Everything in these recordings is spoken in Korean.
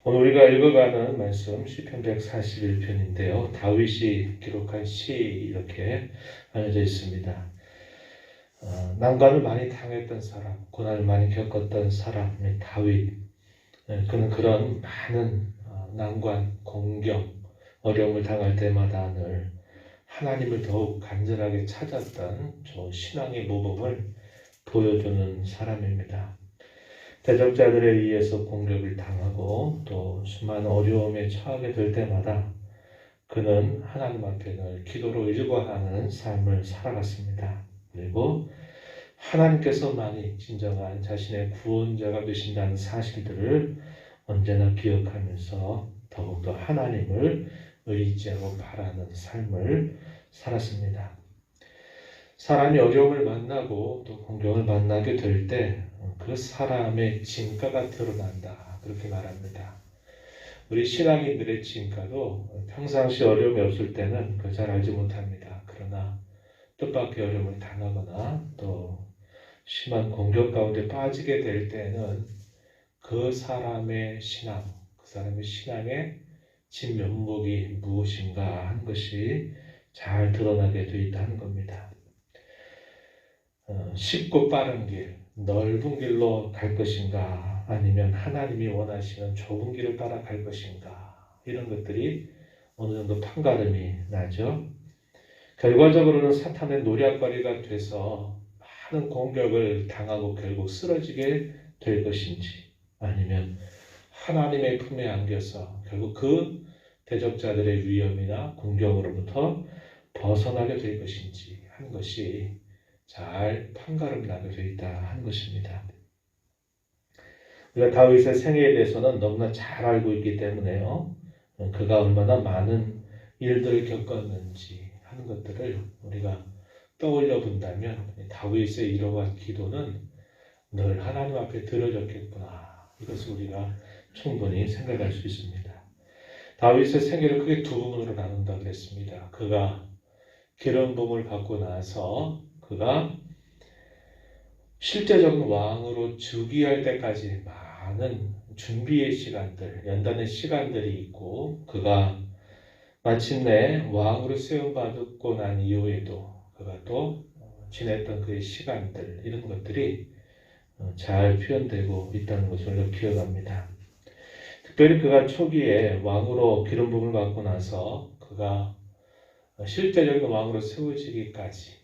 오늘 우리가 읽어가는 말씀 시편 141편인데요. 다윗이 기록한 시 이렇게 알려져 있습니다. 난관을 많이 당했던 사람, 고난을 많이 겪었던 사람이 다윗. 그는 그런 많은 난관, 공경, 어려움을 당할 때마다 늘 하나님을 더욱 간절하게 찾았던 저 신앙의 모범을 보여주는 사람입니다. 대적자들에 의해서 공격을 당하고 또 수많은 어려움에 처하게 될 때마다 그는 하나님 앞에 늘 기도로 일과하는 삶을 살아갔습니다. 그리고 하나님께서만이 진정한 자신의 구원자가 되신다는 사실들을 언제나 기억하면서 더욱더 하나님을 의지하고 바라는 삶을 살았습니다. 사람이 어려움을 만나고 또 공경을 만나게 될 때 그 사람의 진가가 드러난다. 그렇게 말합니다. 우리 신앙인들의 진가도 평상시 어려움이 없을 때는 그걸 잘 알지 못합니다. 그러나 뜻밖의 어려움을 당하거나 또 심한 공격 가운데 빠지게 될 때는 그 사람의 신앙, 그 사람의 신앙의 진면목이 무엇인가 하는 것이 잘 드러나게 되어 있다는 겁니다. 쉽고 빠른 길, 넓은 길로 갈 것인가 아니면 하나님이 원하시는 좁은 길을 따라갈 것인가 이런 것들이 어느 정도 판가름이 나죠. 결과적으로는 사탄의 노략거리가 돼서 많은 공격을 당하고 결국 쓰러지게 될 것인지 아니면 하나님의 품에 안겨서 결국 그 대적자들의 위험이나 공격으로부터 벗어나게 될 것인지 하는 것이 잘 판가름 나게 되어 있다 하는 것입니다. 우리가 다윗의 생애에 대해서는 너무나 잘 알고 있기 때문에요. 그가 얼마나 많은 일들을 겪었는지 하는 것들을 우리가 떠올려 본다면 다윗의 이러한 기도는 늘 하나님 앞에 드려졌겠구나. 이것을 우리가 충분히 생각할 수 있습니다. 다윗의 생애를 크게 두 부분으로 나눈다 그랬습니다. 그가 기름 부음을 받고 나서 그가 실제적인 왕으로 즉위할 때까지 많은 준비의 시간들, 연단의 시간들이 있고 그가 마침내 왕으로 세움받고 난 이후에도 그가 또 지냈던 그의 시간들 이런 것들이 잘 표현되고 있다는 것을 우리가 기억합니다. 특별히 그가 초기에 왕으로 기름 부음을 받고 나서 그가 실제적인 왕으로 세워지기까지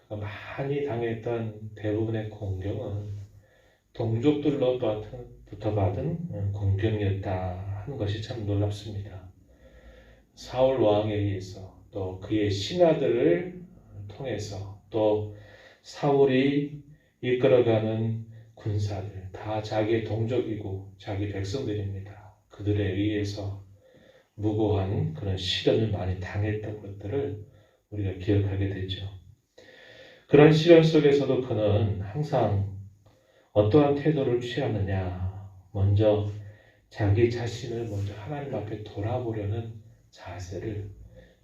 그가 많이 당했던 대부분의 공경은 동족들로부터 받은 공경이었다 하는 것이 참 놀랍습니다. 사울 왕에 의해서 또 그의 신하들을 통해서 또 사울이 이끌어가는 군사들 다 자기의 동족이고 자기 백성들입니다. 그들에 의해서 무고한 그런 시련을 많이 당했던 것들을 우리가 기억하게 되죠. 그런 시련 속에서도 그는 항상 어떠한 태도를 취하느냐, 먼저 자기 자신을 먼저 하나님 앞에 돌아보려는 자세를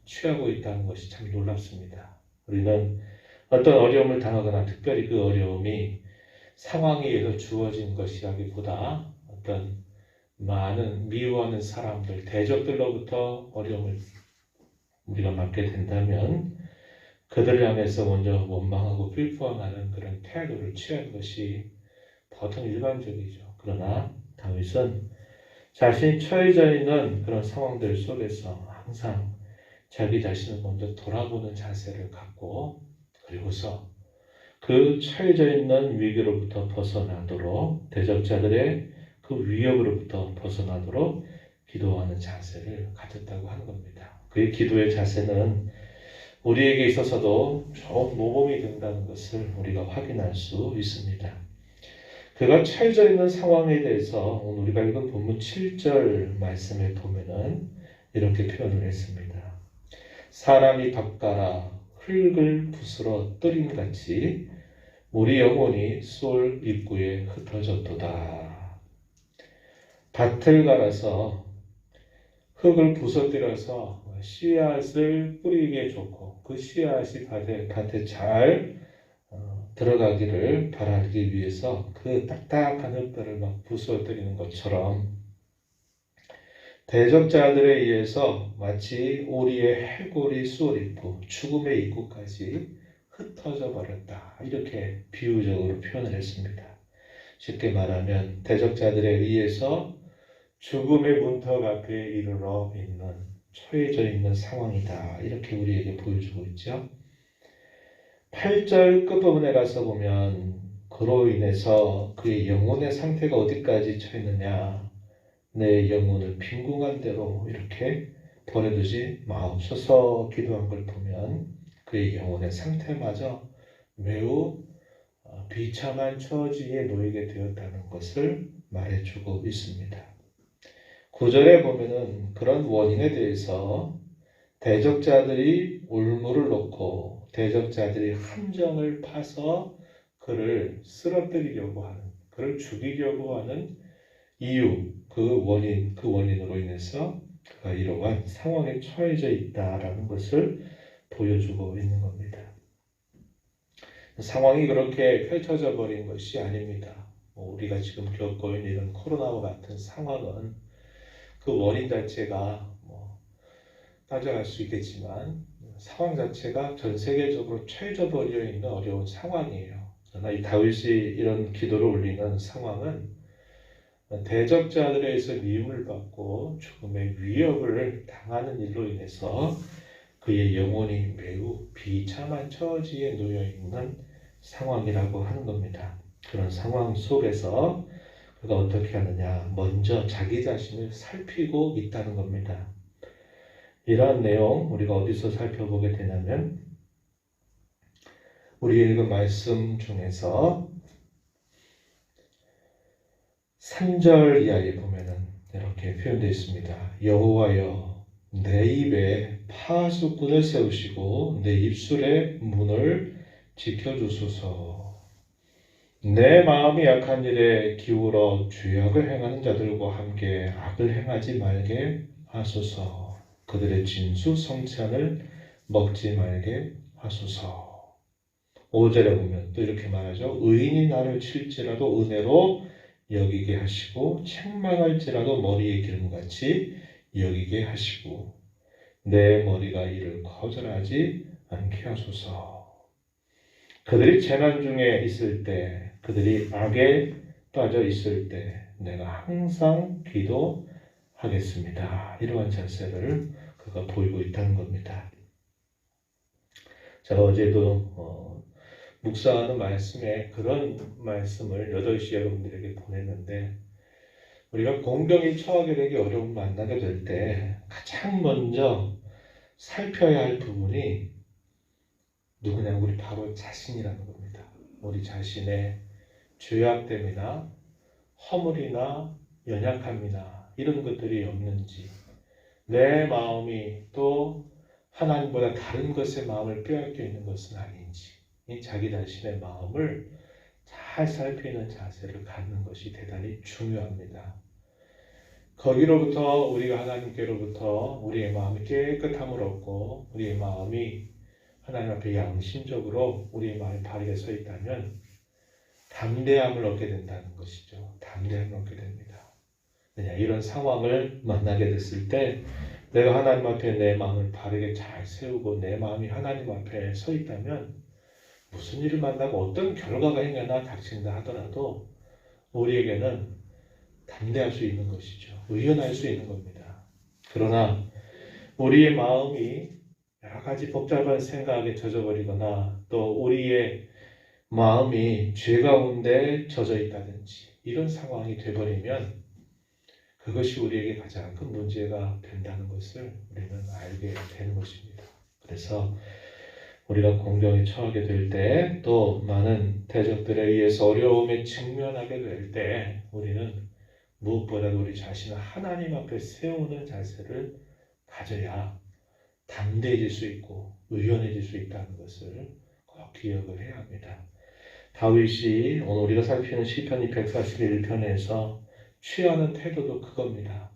취하고 있다는 것이 참 놀랍습니다. 우리는 어떤 어려움을 당하거나 특별히 그 어려움이 상황에 의해서 주어진 것이라기보다 어떤 많은 미워하는 사람들, 대적들로부터 어려움을 우리가 맞게 된다면 그들을 향해서 먼저 원망하고 필포함하는 그런 태도를 취하는 것이 보통 일반적이죠. 그러나 다윗은 자신이 처해져 있는 그런 상황들 속에서 항상 자기 자신을 먼저 돌아보는 자세를 갖고 그리고서 그 처해져 있는 위기로부터 벗어나도록 대적자들의 그 위협으로부터 벗어나도록 기도하는 자세를 가졌다고 하는 겁니다. 그의 기도의 자세는 우리에게 있어서도 좋은 모범이 된다는 것을 우리가 확인할 수 있습니다. 그가 처해져 있는 상황에 대해서 오늘 우리가 읽은 본문 7절 말씀에 보면은 이렇게 표현을 했습니다. 사람이 밭가라 흙을 부스러 뜨림같이 우리 영혼이 수올 입구에 흩어졌도다. 밭을 갈아서 흙을 부서뜨려서 씨앗을 뿌리기에 좋고 그 씨앗이 밭에 잘 들어가기를 바라기 위해서 그 딱딱한 흙들을 막 부서뜨리는 것처럼 대적자들에 의해서 마치 오리의 해골이 쏘리고 죽음의 입구까지 흩어져 버렸다. 이렇게 비유적으로 표현을 했습니다. 쉽게 말하면 대적자들에 의해서 죽음의 문턱 앞에 이르러 있는 처해져 있는 상황이다. 이렇게 우리에게 보여주고 있죠. 8절 끝부분에 가서 보면 그로 인해서 그의 영혼의 상태가 어디까지 처했느냐. 내 영혼을 빈궁한 대로 이렇게 버려두지 마옵소서 기도한 걸 보면 그의 영혼의 상태마저 매우 비참한 처지에 놓이게 되었다는 것을 말해주고 있습니다. 9절에 보면은 그런 원인에 대해서 대적자들이 올무를 놓고 대적자들이 함정을 파서 그를 쓰러뜨리려고 하는, 그를 죽이려고 하는 이유, 그 원인으로 인해서 그가 이러한 상황에 처해져 있다라는 것을 보여주고 있는 겁니다. 상황이 그렇게 펼쳐져 버린 것이 아닙니다. 우리가 지금 겪고 있는 이런 코로나와 같은 상황은 그 원인 자체가 따져갈 수 있겠지만 상황 자체가 전 세계적으로 처해져 버려 있는 어려운 상황이에요. 그러나 이 다윗이 이런 기도를 올리는 상황은 대적자들에 의해서 미움을 받고 죽음의 위협을 당하는 일로 인해서 그의 영혼이 매우 비참한 처지에 놓여 있는 상황이라고 하는 겁니다. 그런 상황 속에서 그가 어떻게 하느냐? 먼저 자기 자신을 살피고 있다는 겁니다. 이러한 내용 우리가 어디서 살펴보게 되냐면 우리 읽은 말씀 중에서 3절 이하에 보면은 이렇게 표현되어 있습니다. 여호와여 내 입에 파수꾼을 세우시고 내 입술의 문을 지켜주소서. 내 마음이 약한 일에 기울어 죄악을 행하는 자들과 함께 악을 행하지 말게 하소서. 그들의 진수 성찬을 먹지 말게 하소서. 5절에 보면 또 이렇게 말하죠. 의인이 나를 칠지라도 은혜로 여기게 하시고 책망할지라도 머리의 기름같이 여기게 하시고 내 머리가 이를 거절하지 않게 하소서. 그들이 재난 중에 있을 때, 그들이 악에 빠져 있을 때 내가 항상 기도하겠습니다. 이러한 자세를 그가 보이고 있다는 겁니다. 제가 어제도 묵상하는 말씀에 그런 말씀을 8시 여러분들에게 보냈는데 우리가 공경에 처하게 되기 어려움 만나게 될 때 가장 먼저 살펴야 할 부분이 누구냐? 우리 바로 자신이라는 겁니다. 우리 자신의 죄악됨이나 허물이나 연약함이나 이런 것들이 없는지 내 마음이 또 하나님보다 다른 것에 마음을 빼앗겨 있는 것은 아닌지 이 자기 자신의 마음을 잘 살피는 자세를 갖는 것이 대단히 중요합니다. 거기로부터 우리가 하나님께로부터 우리의 마음이 깨끗함을 얻고 우리의 마음이 하나님 앞에 양심적으로 우리의 마음이 바르게 서 있다면 담대함을 얻게 된다는 것이죠. 담대함을 얻게 됩니다. 이런 상황을 만나게 됐을 때 내가 하나님 앞에 내 마음을 바르게 잘 세우고 내 마음이 하나님 앞에 서 있다면 무슨 일을 만나고 어떤 결과가 행여나 닥친다 하더라도 우리에게는 담대할 수 있는 것이죠. 의연할 수 있는 겁니다. 그러나 우리의 마음이 여러 가지 복잡한 생각에 젖어버리거나 또 우리의 마음이 죄 가운데 젖어 있다든지 이런 상황이 되어버리면 그것이 우리에게 가장 큰 문제가 된다는 것을 우리는 알게 되는 것입니다. 그래서 우리가 공경에 처하게 될 때 또 많은 대적들에 의해서 어려움에 직면하게 될 때 우리는 무엇보다도 우리 자신을 하나님 앞에 세우는 자세를 가져야 담대해질 수 있고 의연해질 수 있다는 것을 꼭 기억을 해야 합니다. 다윗이 오늘 우리가 살피는 시편 141편에서 취하는 태도도 그겁니다.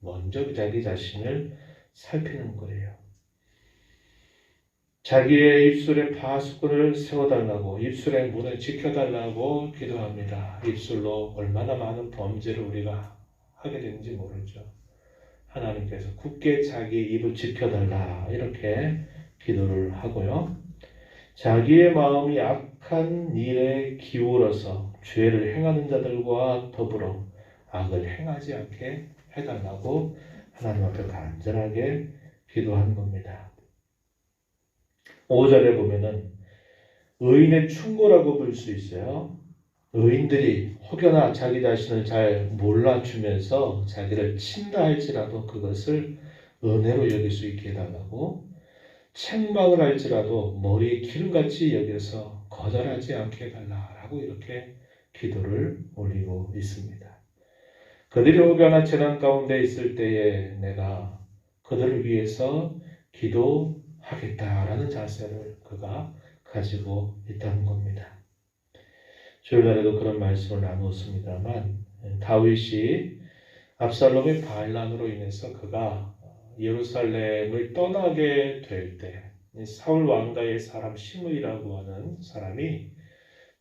먼저 자기 자신을 살피는 거예요. 자기의 입술에 파수꾼을 세워달라고 입술의 문을 지켜달라고 기도합니다. 입술로 얼마나 많은 범죄를 우리가 하게 되는지 모르죠. 하나님께서 굳게 자기 입을 지켜달라 이렇게 기도를 하고요. 자기의 마음이 악한 일에 기울어서 죄를 행하는 자들과 더불어 악을 행하지 않게 해달라고 하나님 앞에 간절하게 기도하는 겁니다. 5절에 보면은 의인의 충고라고 볼 수 있어요. 의인들이 혹여나 자기 자신을 잘 몰라주면서 자기를 친다 할지라도 그것을 은혜로 여길 수 있게 해달라고, 책망을 할지라도 머리에 기름같이 여겨서 거절하지 않게 해달라고 이렇게 기도를 올리고 있습니다. 그들이 혹여나 재난 가운데 있을 때에 내가 그들을 위해서 기도하겠다라는 자세를 그가 가지고 있다는 겁니다. 주일날에도 그런 말씀을 나누었습니다만 다윗이 압살롬의 반란으로 인해서 그가 예루살렘을 떠나게 될 때 사울 왕가의 사람 시므이라고 하는 사람이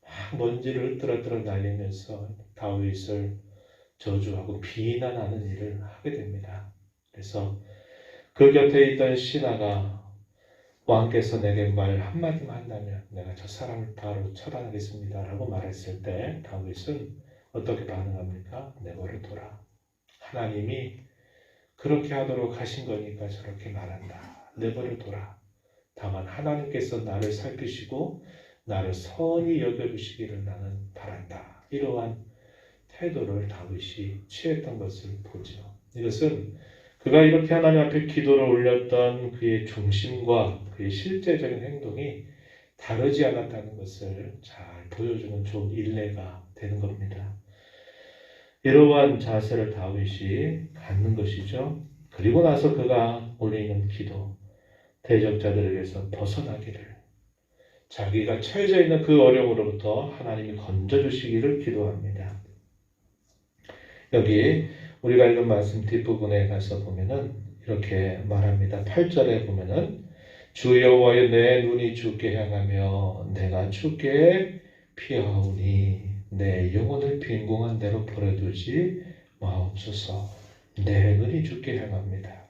막 먼지를 으뜨러뜨러 날리면서 다윗을 저주하고 비난하는 일을 하게 됩니다. 그래서 그 곁에 있던 신하가 왕께서 내게 말 한마디만 한다면 내가 저 사람을 바로 처단하겠습니다 라고 말했을 때 다윗은 어떻게 반응합니까? 내버려둬라. 하나님이 그렇게 하도록 하신 거니까 저렇게 말한다. 내버려둬라. 다만 하나님께서 나를 살피시고 나를 선히 여겨주시기를 나는 바란다. 이러한 태도를 다윗이 취했던 것을 보죠. 이것은 그가 이렇게 하나님 앞에 기도를 올렸던 그의 중심과 그의 실제적인 행동이 다르지 않았다는 것을 잘 보여주는 좋은 일례가 되는 겁니다. 이러한 자세를 다윗이 갖는 것이죠. 그리고 나서 그가 올리는 기도, 대적자들에게서 벗어나기를, 자기가 처해져 있는 그 어려움으로부터 하나님이 건져주시기를 기도합니다. 여기 우리가 읽은 말씀 뒷부분에 가서 보면은 이렇게 말합니다. 8절에 보면은 주 여호와여 내 눈이 주께 향하며 내가 주께 피하오니 내 영혼을 빈궁한 대로 버려두지 마옵소서. 내 눈이 주께 향합니다.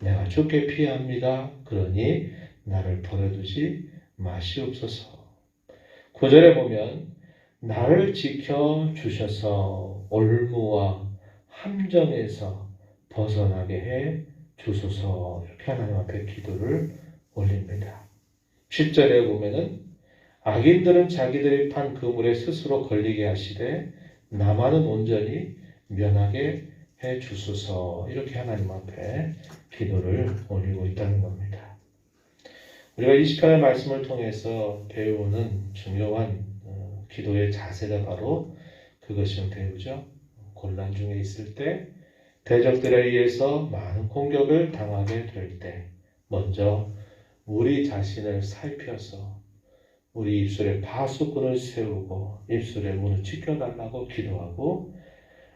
내가 주께 피합니다. 그러니 나를 버려두지 마시옵소서. 9절에 보면 나를 지켜주셔서 올무와 함정에서 벗어나게 해 주소서. 이렇게 하나님 앞에 기도를 올립니다. 10절에 보면은 악인들은 자기들이 판 그물에 스스로 걸리게 하시되 나만은 온전히 면하게 해 주소서. 이렇게 하나님 앞에 기도를 올리고 있다는 겁니다. 우리가 이 시간의 말씀을 통해서 배우는 중요한 기도의 자세가 바로 그것이면 되죠. 곤란 중에 있을 때, 대적들에 의해서 많은 공격을 당하게 될 때, 먼저 우리 자신을 살펴서 우리 입술에 파수꾼을 세우고 입술의 문을 지켜달라고 기도하고,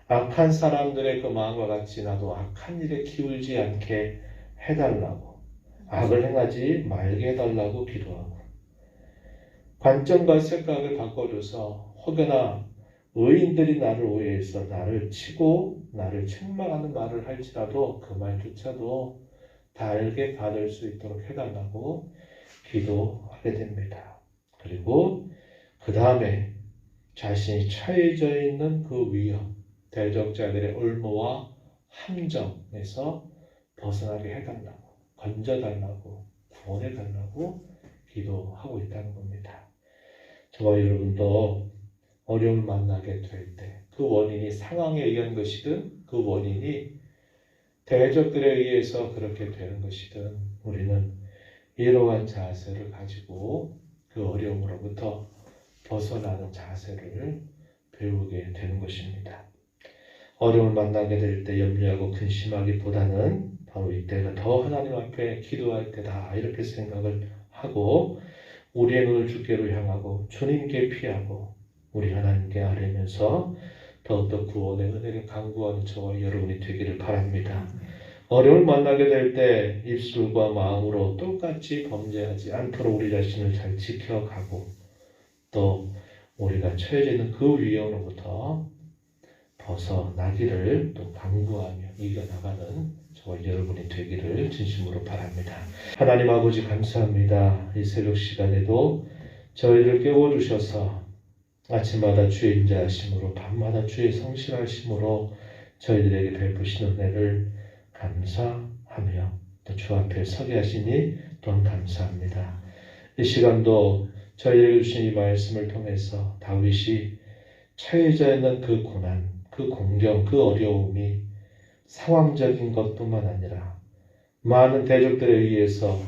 악한 사람들의 그 마음과 같이 나도 악한 일에 기울지 않게 해달라고, 악을 행하지 말게 해달라고 기도하고, 관점과 생각을 바꿔줘서 혹여나 의인들이 나를 오해해서 나를 치고 나를 책망하는 말을 할지라도 그 말조차도 달게 받을 수 있도록 해달라고 기도하게 됩니다. 그리고 그 다음에 자신이 처해져 있는 그 위험, 대적자들의 올무와 함정에서 벗어나게 해달라고, 건져달라고, 구원해달라고 기도하고 있다는 겁니다. 저와 여러분도 어려움을 만나게 될 때 그 원인이 상황에 의한 것이든 그 원인이 대적들에 의해서 그렇게 되는 것이든 우리는 이러한 자세를 가지고 그 어려움으로부터 벗어나는 자세를 배우게 되는 것입니다. 어려움을 만나게 될 때 염려하고 근심하기보다는 바로 이때가 더 하나님 앞에 기도할 때다 이렇게 생각을 하고 우리의 눈을 주께로 향하고 주님께 피하고 우리 하나님께 아뢰면서 더욱더 구원의 은혜를 간구하는 저와 여러분이 되기를 바랍니다. 어려움을 만나게 될 때 입술과 마음으로 똑같이 범죄하지 않도록 우리 자신을 잘 지켜가고 또 우리가 처해져 있는 그 위험으로부터 벗어나기를 또 강구하며 이겨나가는 저와 여러분이 되기를 진심으로 바랍니다. 하나님 아버지 감사합니다. 이 새벽 시간에도 저희를 깨워주셔서 아침마다 주의 인자하심으로 밤마다 주의 성실하심으로 저희들에게 베푸신 은혜를 감사하며 또 주 앞에 서게 하시니 또한 감사합니다. 이 시간도 저희에게 주신 이 말씀을 통해서 다윗이 처해져 있는 그 고난, 그 공경, 그 어려움이 상황적인 것뿐만 아니라 많은 대적들에 의해서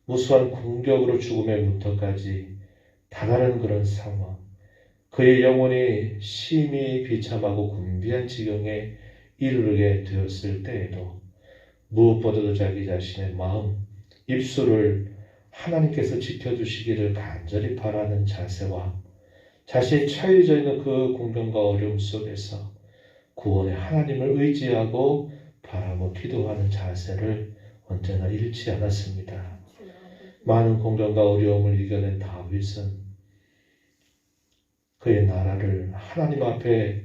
무수한 공격으로 죽음의 문턱까지 다가는 그런 상황, 그의 영혼이 심히 비참하고 곤비한 지경에 이르게 되었을 때에도 무엇보다도 자기 자신의 마음, 입술을 하나님께서 지켜주시기를 간절히 바라는 자세와 자신이 처해져 있는 그 공경과 어려움 속에서 구원의 하나님을 의지하고 바라고 기도하는 자세를 언제나 잃지 않았습니다. 많은 공경과 어려움을 이겨낸 다윗은 그의 나라를 하나님 앞에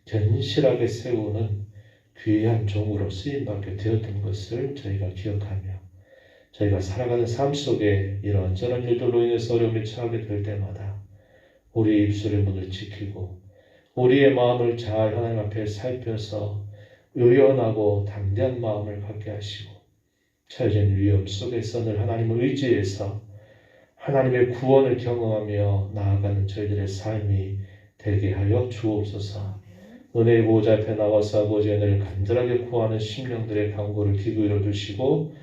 견실하게 세우는 귀한 종으로 쓰임받게 되었던 것을 저희가 기억하며 저희가 살아가는 삶 속에 이런저런 일들로 인해서 어려움에 처하게 될 때마다 우리 입술의 문을 지키고 우리의 마음을 잘 하나님 앞에 살펴서 의연하고 담대한 마음을 갖게 하시고 처해진 위험 속에서 늘 하나님을 의지해서 하나님의 구원을 경험하며 나아가는 저희들의 삶이 되게 하여 주옵소서. 은혜의 보좌 앞에 나와서 아버지의 은혜를 간절하게 구하는 심령들의 간구를 기도 이뤄주시고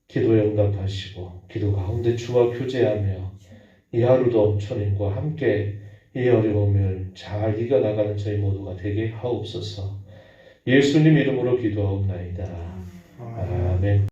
기도에 응답하시고 기도 가운데 주와 교제하며 이 하루도 주님과 함께 이 어려움을 잘 이겨나가는 저희 모두가 되게 하옵소서. 예수님 이름으로 기도하옵나이다. 아멘.